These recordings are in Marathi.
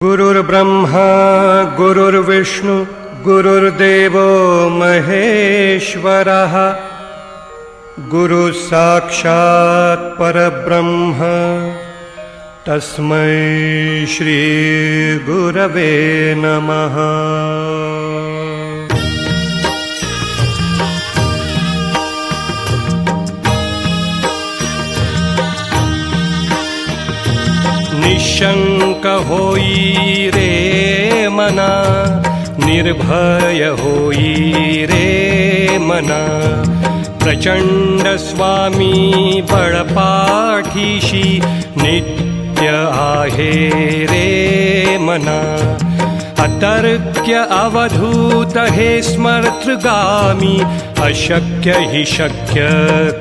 गुरुर्ब्रह्मा गुरुर्विष्णु गुरुर्देवो महेश्वरः गुरुः साक्षात् परब्रह्म तस्मै श्री गुरवे नमः। निशंक होई रे मना, निर्भय होई रे मना, प्रचंड स्वामी बळपाठीशी नित्य आहे रे मना। अतर्क्य अवधूत हे स्मर्तृगामी, अशक्य हि शक्य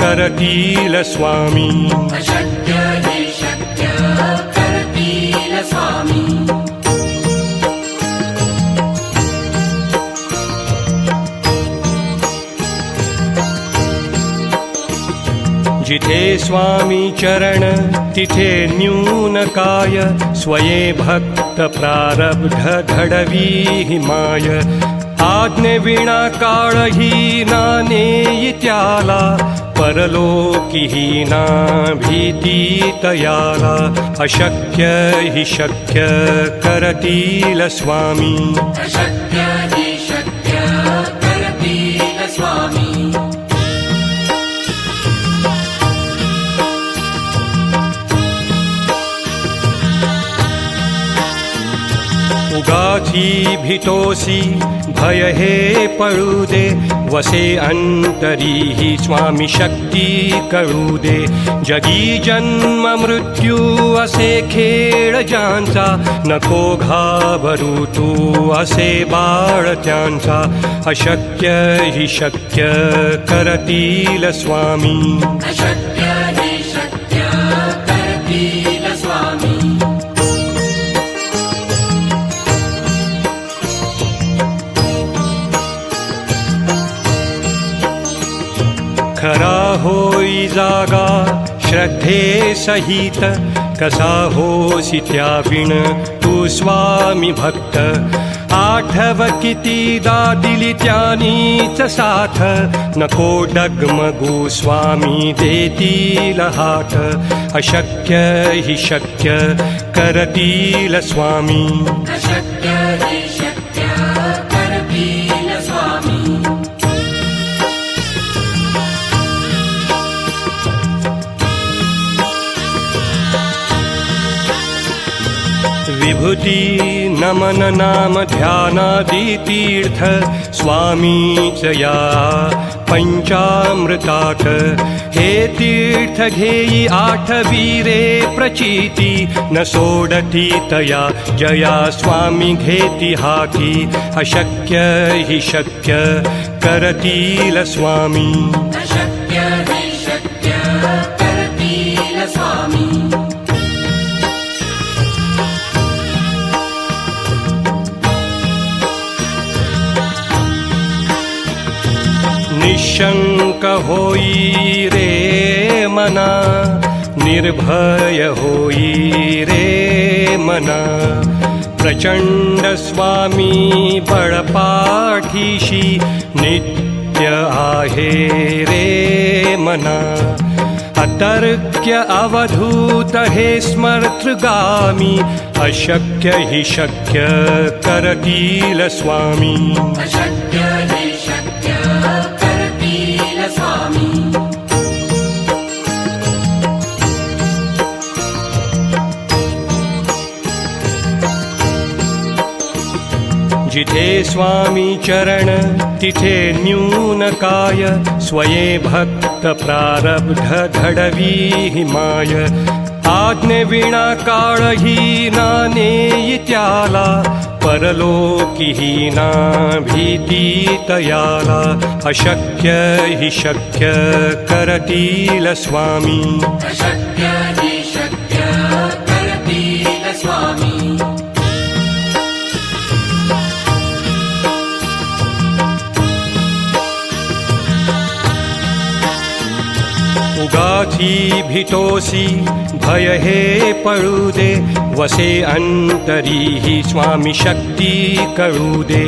करतील स्वामी। अशक्य हि शक्य करतील स्वामी। जिथे स्वामी चरण तिथे न्यून काय, स्वये भक्त प्रारब्ध घडवी माय। आज्ञे विना काळही ना नेई त्याला, परलोकी ना भीती तयाला। अशक्य हि शक्य करतील स्वामी। अशक्य हि शक्य करतील स्वामी। उगाची भीतोसी भय हे पळू दे, वसे अंतरी ही स्वामी शक्ती कळू दे। जगी जन्म मृत्यू असे खेळ ज्यांचा, नको घाबरू तू असे बाळ त्यांचा। अशक्य हि शक्य करतील स्वामी। अशक्य हि शक्य करतील स्वामी। खरा होई जागा श्रद्धे सहित, कसा होसी त्या विण तू स्वामी भक्त। आठव कितीदा दिली त्यानीच साथ, नको डगमगू स्वामी देतील हात। अशक्य हि शक्य करतील स्वामी। अशक्य हि शक्य करतील स्वामी। विभूती नमन नाम ध्यानादि तीर्थ, स्वामीच या पंचामृतात। हे तीर्थ घेई आठवी रे प्रचिती, न सोडती तया जया स्वामी घेती हाती। अशक्य हि शक्य करतील स्वामी। अशक्य हि शक्य करतील स्वामी। निशंक होई रे मना, निर्भय होई रे मना। प्रचंड स्वामी बळपाठीशी नित्य आहे रे मना। अतर्क्य अवधूत हे स्मर्तृगामी, अशक्य हि शक्य करतील स्वामी। अशक्य हि शक्य करतील स्वामी। जिथे स्वामी चरण तिथे न्यून काय, स्वये भक्त प्रारब्ध घडवी माय। आज्ञे विना काळही ना नेई त्याला, परलोकी ना भीती तयाला। अशक्य हि शक्य करतील स्वामी। अशक्य हि शक्य करतील स्वामी। उगाच उगाची भीतोसी भय हे पळू दे, वसे अंतरी ही स्वामी शक्ती कळू दे.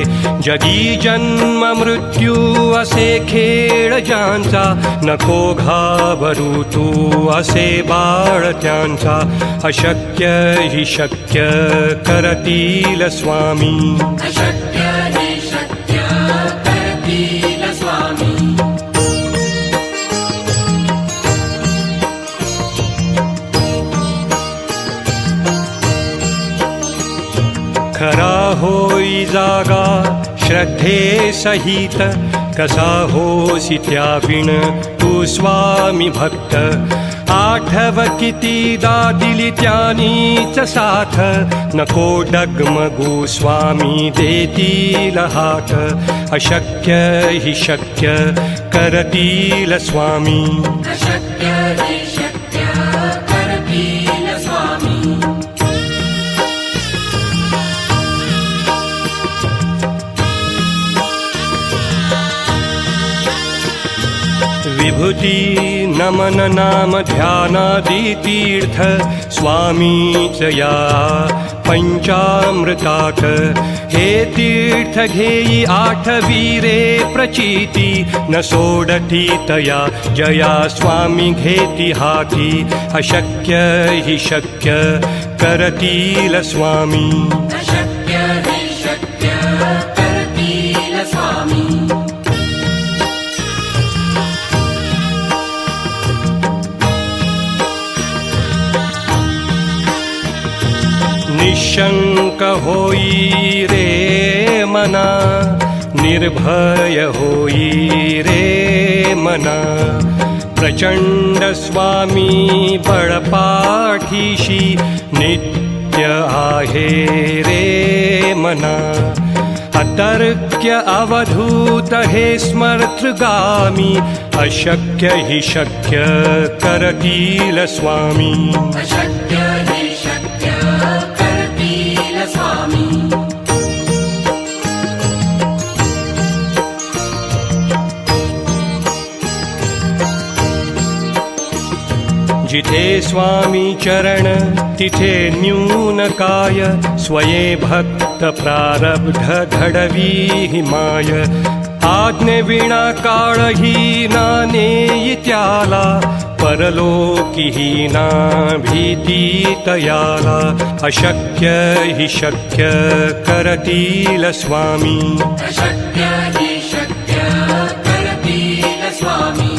जगी जन्म मृत्यू असे खेळ ज्यांचा, नको घाबरू तू असे बाळ त्यांचा. अशक्य ही शक्य करतील स्वामी. अशक्य हि शक्य करतील स्वामी. खरा होई जागा श्रद्धे सहित, कसा होसी त्याविण तू स्वामी भक्त. आठव कितीदा दिली त्यानीच साथ, नको डगमगू स्वामी देतील हात. अशक्य हि शक्य करतील स्वामी. अशक्य हि शक्य करतील स्वामी. विभूती नमन नाम ध्यानादि तीर्थ, स्वामीच या पंचामृताक. हे तीर्थ घेई आठवीरे प्रचिती, न सोडती तया जया स्वामी घेती हाती. अशक्य हि शक्य करतील स्वामी. अशक्य हि शक्य करतील स्वामी. निशंक होई रे मना, निर्भय होई रे मना. प्रचंड स्वामी बळपाठीशी, नित्य आहे रे मना. अतर्क्य अवधूत हे स्मर्तृगामी, अशक्य हि शक्य करतील स्वामी. अशक्य हि शक्य करतील स्वामी. जिथे स्वामी चरण तिथे न्यून काय, स्वये भक्त प्रारब्ध घडवी हि माय. आज्ञेविना काळही ना नेई त्याला, परलोकी ना भीती तयाला. अशक्य हि शक्य करतील स्वामी. अशक्य हि शक्य करतील स्वामी.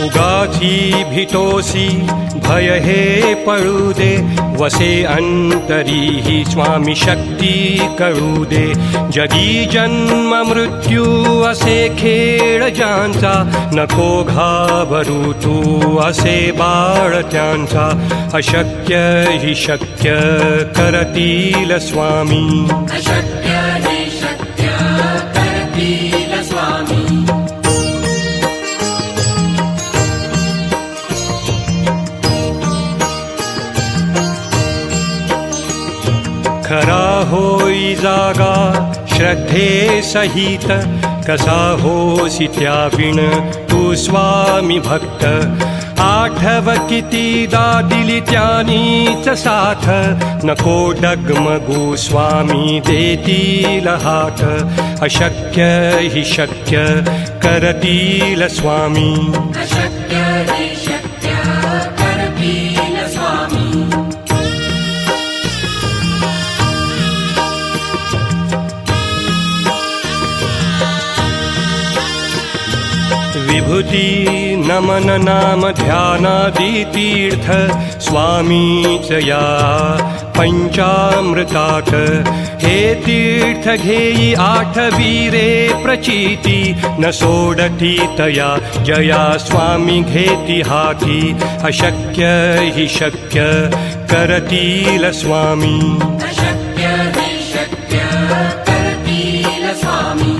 उगाची भीतोसी भय हे पळू दे, वसे अंतरी ही स्वामी शक्ती कळू दे. जगी जन्म मृत्यू असे खेळ ज्यांचा, नको घाबरू तू असे बाळ त्यांचा. अशक्य हि शक्य करतील स्वामी. अशक्य हि शक्य करतील स्वामी. खरा होई जागा श्रद्धे सहित, कसा होसी त्याविण तू स्वामी भक्त. आठव कितीदा दिली त्यानीच साथ, नको डगमगू स्वामी देतील हात. अशक्य हि शक्य करतील स्वामी. अशक्य हि शक्य करतील स्वामी. विभूती नमन नाम ध्यानादि तीर्थ, स्वामीच या पंचामृताक. हे तीर्थ घेई आठवीरे प्रचिती, न सोडती तया जया स्वामी घेती हाती. अशक्य हि शक्य करतील स्वामी. अशक्य हि शक्य करतील स्वामी.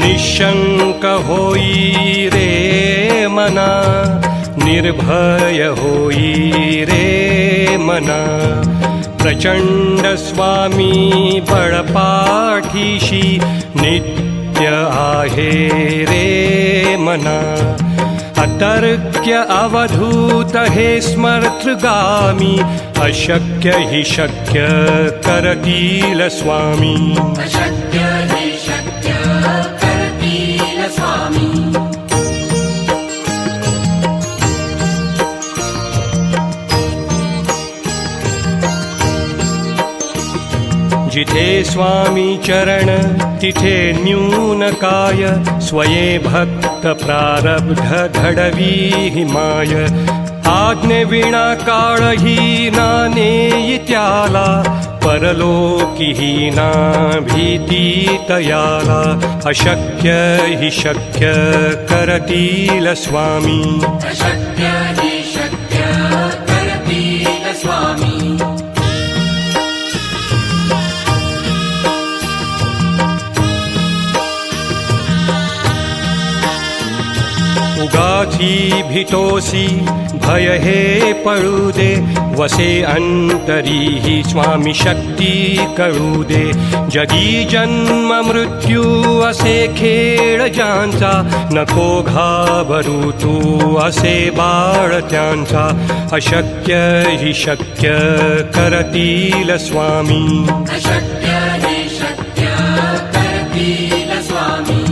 निशंक होई रे मना, निर्भय होई रे मना. प्रचंड स्वामी बळपाठीशी नित्य आहे रे मना. अतर्क्य अवधूत हे स्मर्तृगामी, अशक्य हि शक्य करतील स्वामी. अशक्य हि शक्य करतील स्वामी. जिथे स्वामी चरण तिथे न्यून काय, स्वये भक्त प्रारब्ध घडवी हिमाय. आज्ञे विना काळही ना नेई त्याला, परलोकीही ना भीती तयाला. अशक्य हि शक्य करतील स्वामी. अशक्य हि शक्य करतील स्वामी. उगाची भीतोसी भय हे पळू दे, वसे अंतरी ही स्वामी शक्ती कळू दे. जगी जन्म मृत्यू असे खेळ ज्यांचा, नको घाबरू तू असे बाळ त्यांचा. अशक्य हि शक्य करतील स्वामी. अशक्य हि शक्य करतील स्वामी.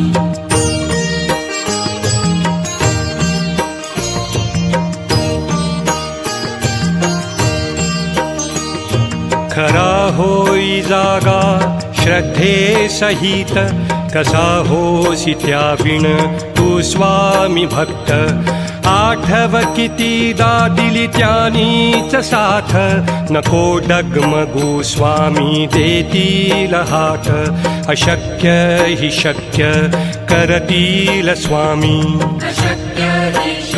खरा होई जागा श्रद्धे सहित, कसा होसी त्याविण तू स्वामी भक्त. आठव कितीदा दिली त्यानीच साथ, नको डगमगू स्वामी देतील हात. अशक्य हि शक्य करतील स्वामी. अशक्य हि